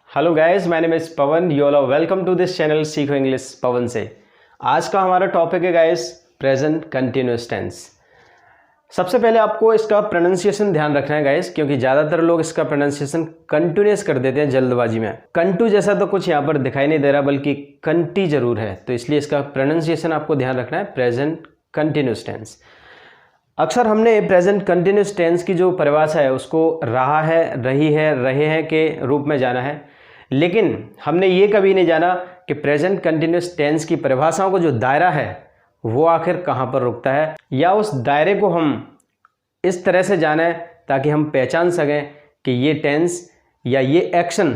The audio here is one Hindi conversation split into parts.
Hello guys, my name is Pawan. You all are welcome to this channel सीखो इंग्लिश पवन से। आज का हमारा टॉपिक है गाइस प्रेजेंट कंटिन्यूअस टेंस। सबसे पहले आपको इसका प्रोनाउंसिएशन ध्यान रखना है गाइस, क्योंकि ज़्यादातर लोग इसका प्रोनाउंसिएशन कंटिन्यूअस कर देते हैं जल्दबाजी में। कंटू जैसा तो कुछ यहाँ पर दिखाई नहीं दे रहा, बल्कि कंटी जरूर है, तो इसलिए इसका प्रोनाउंसिएशन आपको ध्यान रखना है, प्रेजेंट कंटिन्यूअस टेंस। अक्सर हमने प्रेजेंट कंटिन्यूअस टेंस की जो परिभाषा है उसको रहा है, रही है, रहे हैं के रूप में जाना है, लेकिन हमने ये कभी नहीं जाना कि प्रेजेंट कंटिन्यूअस टेंस की परिभाषाओं को जो दायरा है वो आखिर कहाँ पर रुकता है, या उस दायरे को हम इस तरह से जाना ताकि हम पहचान सकें कि ये टेंस या ये एक्शन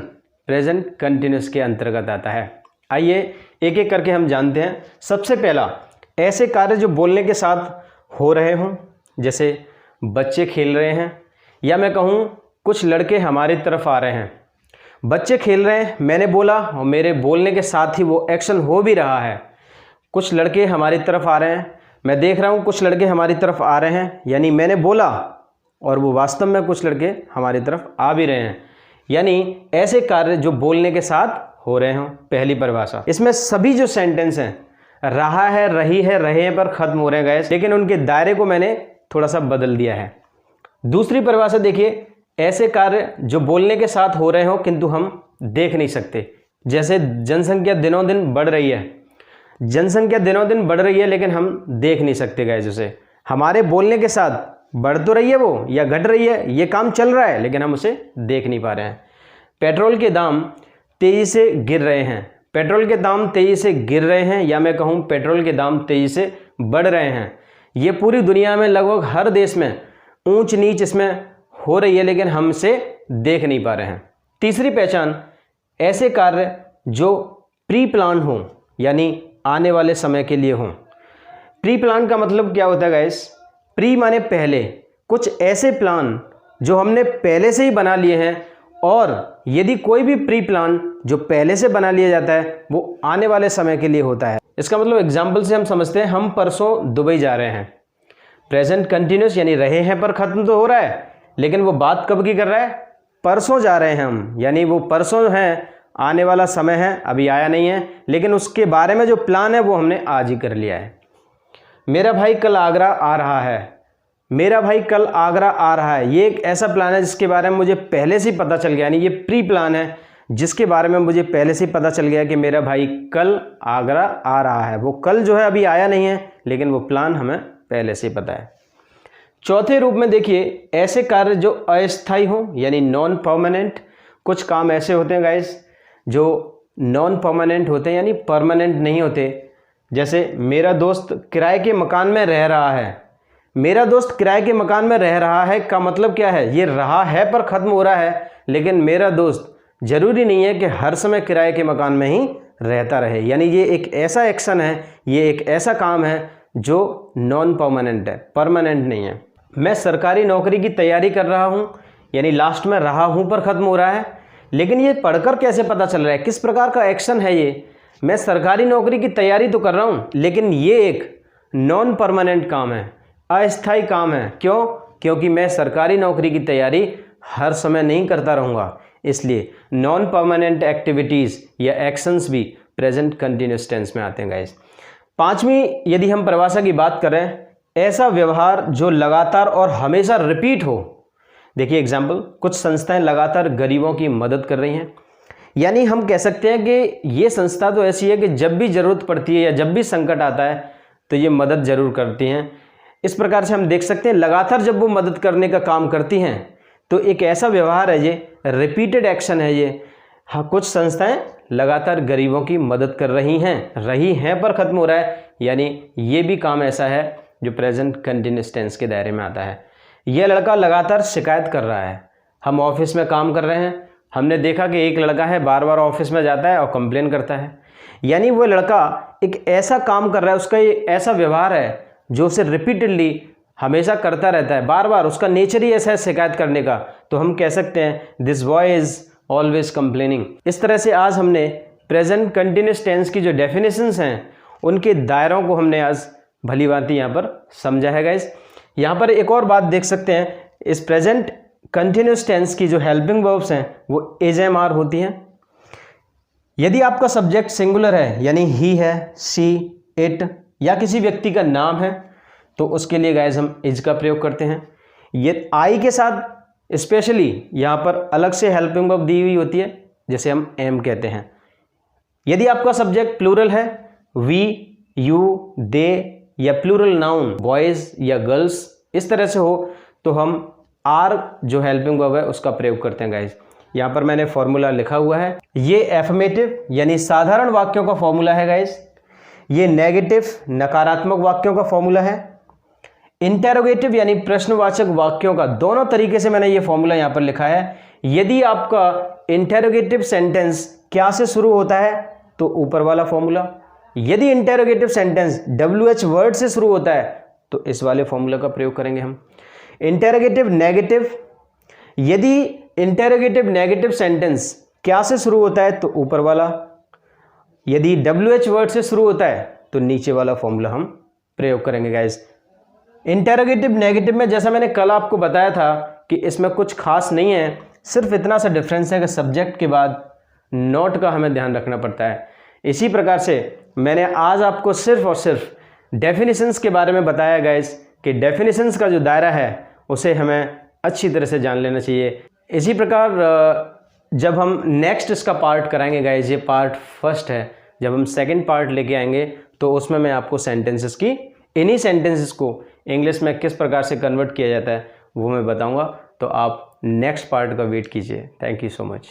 प्रेजेंट कंटिन्यूअस के अंतर्गत आता है। आइए एक एक करके हम जानते हैं। सबसे पहला, ऐसे कार्य जो बोलने के साथ हो रहे हों, जैसे बच्चे खेल रहे हैं, या मैं कहूँ कुछ लड़के हमारी तरफ आ रहे हैं। बच्चे खेल रहे हैं, मैंने बोला और मेरे बोलने के साथ ही वो एक्शन हो भी रहा है। कुछ लड़के हमारी तरफ आ रहे हैं, मैं देख रहा हूँ कुछ लड़के हमारी तरफ आ रहे हैं, यानी मैंने बोला और वो वास्तव में कुछ लड़के हमारी तरफ आ भी रहे हैं। यानी ऐसे कार्य जो बोलने के साथ हो रहे हों, पहली परिभाषा। इसमें सभी जो सेंटेंस हैं रहा है, रही है, रहे हैं पर खत्म हो रहे हैं गाइस, लेकिन उनके दायरे को मैंने थोड़ा सा बदल दिया है। दूसरी परिभाषा देखिए, ऐसे कार्य जो बोलने के साथ हो रहे हो किंतु हम देख नहीं सकते। जैसे जनसंख्या दिनों दिन बढ़ रही है, जनसंख्या दिनों दिन बढ़ रही है लेकिन हम देख नहीं सकते गाइस उसे। हमारे बोलने के साथ बढ़ तो रही है वो या घट रही है, ये काम चल रहा है लेकिन हम उसे देख नहीं पा रहे हैं। पेट्रोल के दाम तेजी से गिर रहे हैं, पेट्रोल के दाम तेजी से गिर रहे हैं, या मैं कहूँ पेट्रोल के दाम तेजी से बढ़ रहे हैं। ये पूरी दुनिया में लगभग हर देश में ऊंच नीच इसमें हो रही है, लेकिन हम इसे देख नहीं पा रहे हैं। तीसरी पहचान, ऐसे कार्य जो प्री प्लान हो, यानी आने वाले समय के लिए हो। प्री प्लान का मतलब क्या होता है गाइस? प्री माने पहले, कुछ ऐसे प्लान जो हमने पहले से ही बना लिए हैं, और यदि कोई भी प्री प्लान जो पहले से बना लिया जाता है वो आने वाले समय के लिए होता है। इसका मतलब एग्जाम्पल से हम समझते हैं, हम परसों दुबई जा रहे हैं। प्रेजेंट कंटिन्यूअस यानी रहे हैं पर खत्म तो हो रहा है, लेकिन वो बात कब की कर रहा है? परसों जा रहे हैं हम, यानी वो परसों है, आने वाला समय है, अभी आया नहीं है, लेकिन उसके बारे में जो प्लान है वो हमने आज ही कर लिया है। मेरा भाई कल आगरा आ रहा है, मेरा भाई कल आगरा आ रहा है, ये एक ऐसा प्लान है जिसके बारे में मुझे पहले से ही पता चल गया, यानी ये प्री प्लान है जिसके बारे में मुझे पहले से ही पता चल गया कि मेरा भाई कल आगरा आ रहा है। वो कल जो है अभी आया नहीं है, लेकिन वो प्लान हमें पहले से ही पता है। चौथे रूप में देखिए, ऐसे कार्य जो अस्थायी हो, यानी नॉन परमानेंट। कुछ काम ऐसे होते हैं गाइस जो नॉन परमानेंट होते हैं, यानी परमानेंट नहीं होते। जैसे मेरा दोस्त किराए के मकान में रह रहा है। मेरा दोस्त किराए के मकान में रह रहा है का मतलब क्या है? ये रहा है पर खत्म हो रहा है, लेकिन मेरा दोस्त जरूरी नहीं है कि हर समय किराए के मकान में ही रहता रहे। यानी ये एक ऐसा एक्शन है, ये एक ऐसा काम है जो नॉन परमानेंट है, परमानेंट नहीं है। मैं सरकारी नौकरी की तैयारी कर रहा हूँ, यानी लास्ट में रहा हूँ पर खत्म हो रहा है, लेकिन ये पढ़कर कैसे पता चल रहा है, किस प्रकार का एक्शन है ये? मैं सरकारी नौकरी की तैयारी तो कर रहा हूँ, लेकिन ये एक नॉन परमानेंट काम है, अस्थायी काम है। क्यों? क्योंकि मैं सरकारी नौकरी की तैयारी हर समय नहीं करता रहूँगा, इसलिए नॉन परमानेंट एक्टिविटीज़ या एक्शंस भी प्रेजेंट कंटिन्यूअस टेंस में आते हैं गाइस। पांचवी यदि हम परिभाषा की बात करें, ऐसा व्यवहार जो लगातार और हमेशा रिपीट हो। देखिए एग्जाम्पल, कुछ संस्थाएं लगातार गरीबों की मदद कर रही हैं, यानी हम कह सकते हैं कि ये संस्था तो ऐसी है कि जब भी ज़रूरत पड़ती है या जब भी संकट आता है तो ये मदद ज़रूर करती हैं। इस प्रकार से हम देख सकते हैं लगातार जब वो मदद करने का काम करती हैं तो एक ऐसा व्यवहार है, ये रिपीटेड एक्शन है ये। हाँ, कुछ संस्थाएं लगातार गरीबों की मदद कर रही हैं पर ख़त्म हो रहा है, यानी ये भी काम ऐसा है जो प्रेजेंट कंटिन्यूअस टेंस के दायरे में आता है। यह लड़का लगातार शिकायत कर रहा है। हम ऑफिस में काम कर रहे हैं, हमने देखा कि एक लड़का है बार बार ऑफिस में जाता है और कंप्लेन करता है, यानी वो लड़का एक ऐसा काम कर रहा है, उसका ये ऐसा व्यवहार है जो उसे रिपीटेडली हमेशा करता रहता है, बार बार उसका नेचर ही ऐसा है शिकायत करने का। तो हम कह सकते हैं this boy is always complaining. इस तरह से आज हमने प्रेजेंट कंटिन्यूअस टेंस की जो डेफिनेशंस हैं उनके दायरों को हमने आज भली भांति यहाँ पर समझा है गाइस। यहाँ पर एक और बात देख सकते हैं, इस प्रेजेंट कंटिन्यूअस टेंस की जो हेल्पिंग वर्ब्स हैं वो एज एम आर होती हैं। यदि आपका सब्जेक्ट सिंगुलर है यानी ही है, सी, इट या किसी व्यक्ति का नाम है तो उसके लिए गाइज हम इज का प्रयोग करते हैं। ये आई के साथ स्पेशली यहाँ पर अलग से हेल्पिंग वर्ब दी हुई होती है, जैसे हम एम कहते हैं। यदि आपका सब्जेक्ट प्लूरल है, वी, यू, दे या प्लूरल नाउन बॉयज या गर्ल्स इस तरह से हो तो हम आर जो हेल्पिंग वर्ब है उसका प्रयोग करते हैं गाइज। यहाँ पर मैंने फॉर्मूला लिखा हुआ है। ये एफर्मेटिव यानी साधारण वाक्यों का फॉर्मूला है गाइज। ये नेगेटिव नकारात्मक वाक्यों का फॉर्मूला है। इंटेरोगेटिव यानी प्रश्नवाचक वाक्यों का दोनों तरीके से मैंने ये फॉर्मूला यहाँ पर लिखा है। यदि आपका इंटेरोगेटिव सेंटेंस क्या से शुरू होता है तो ऊपर वाला फॉर्मूला, यदि इंटेरोगेटिव सेंटेंस WH वर्ड से शुरू होता है तो इस वाले फॉर्मूला का प्रयोग करेंगे हम। इंटेरोगेटिव नेगेटिव, यदि इंटेरोगेटिव नेगेटिव सेंटेंस क्या से शुरू होता है तो ऊपर वाला, यदि WH वर्ड से शुरू होता है तो नीचे वाला फॉर्मूला हम प्रयोग करेंगे गाइज। इंटेरोगेटिव नेगेटिव में जैसा मैंने कल आपको बताया था कि इसमें कुछ खास नहीं है, सिर्फ इतना सा डिफरेंस है कि सब्जेक्ट के बाद नॉट का हमें ध्यान रखना पड़ता है। इसी प्रकार से मैंने आज आपको सिर्फ और सिर्फ डेफिनेशंस के बारे में बताया गाइज कि डेफिनेशंस का जो दायरा है उसे हमें अच्छी तरह से जान लेना चाहिए। इसी प्रकार जब हम नेक्स्ट इसका पार्ट कराएंगे गाइज, ये पार्ट फर्स्ट है, जब हम सेकंड पार्ट लेके आएंगे तो उसमें मैं आपको सेंटेंसेस की, इन्हीं सेंटेंसेस को इंग्लिश में किस प्रकार से कन्वर्ट किया जाता है वो मैं बताऊंगा। तो आप नेक्स्ट पार्ट का वेट कीजिए। Thank you so much.